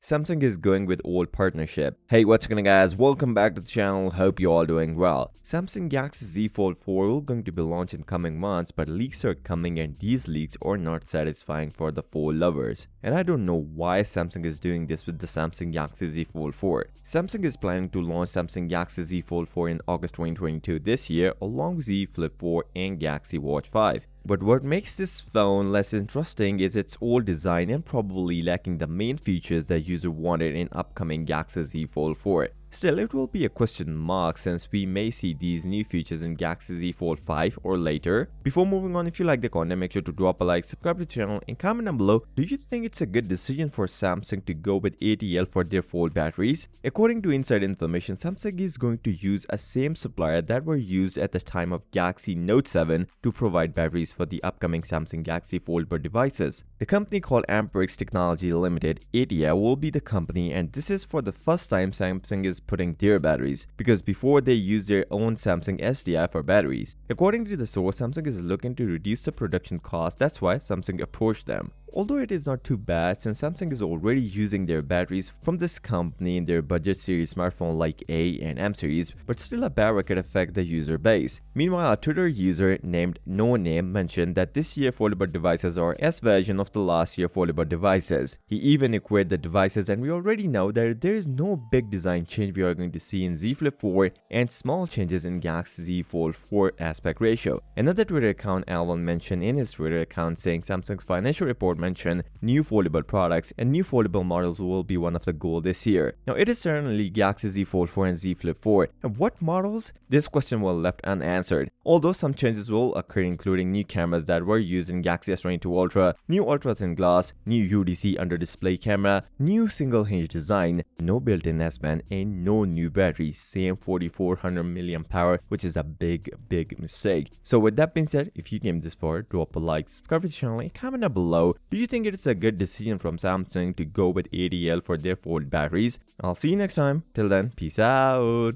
Samsung is going with old partnership. Hey, what's going on guys? Welcome back to the channel. Hope you all doing well. Samsung Galaxy Z Fold 4 will going to be launched in coming months, but leaks are coming and these leaks are not satisfying for the Fold lovers. And I don't know why Samsung is doing this with the Samsung Galaxy Z Fold 4. Samsung is planning to launch Samsung Galaxy Z Fold 4 in August 2022 this year along with Z Flip 4 and Galaxy Watch 5. But what makes this phone less interesting is its old design and probably lacking the main features that user wanted in upcoming Galaxy Z Fold 4. Still, it will be a question mark since we may see these new features in Galaxy Z Fold 5 or later. Before moving on, if you like the content, make sure to drop a like, subscribe to the channel, and comment down below. Do you think it's a good decision for Samsung to go with ATL for their Fold batteries? According to inside information, Samsung is going to use a same supplier that were used at the time of Galaxy Note 7 to provide batteries for the upcoming Samsung Galaxy Foldable devices. The company called Amperex Technology Limited, ATL, will be the company, and this is for the first time Samsung is putting their batteries, because before they used their own Samsung SDI for batteries. According to the source, Samsung is looking to reduce the production cost. That's why Samsung approached them. Although it is not too bad since Samsung is already using their batteries from this company in their budget series smartphone like A and M series, but still a bad could affect the user base. Meanwhile, a Twitter user named No Name mentioned that this year foldable devices are S version of the last year foldable devices. He even equated the devices, and we already know that there is no big design change we are going to see in Z Flip 4 and small changes in Galaxy Z Fold 4 aspect ratio. Another Twitter account, Alvin, mentioned in his Twitter account saying Samsung's financial report mention new foldable products and new foldable models will be one of the goal this year. Now it is certainly Galaxy Z Fold 4 and Z Flip 4. And what models? This question was left unanswered. Although some changes will occur, including new cameras that were used in Galaxy S22 Ultra, new ultra thin glass, new UDC under display camera, new single hinge design, no built-in S-band, and no new battery, same 4400 mAh, which is a big mistake. So with that being said, if you came this far, drop a like, subscribe to the channel, and comment down below. Do you think it's a good decision from Samsung to go with ATL for their Fold batteries? I'll see you next time. Till then, peace out.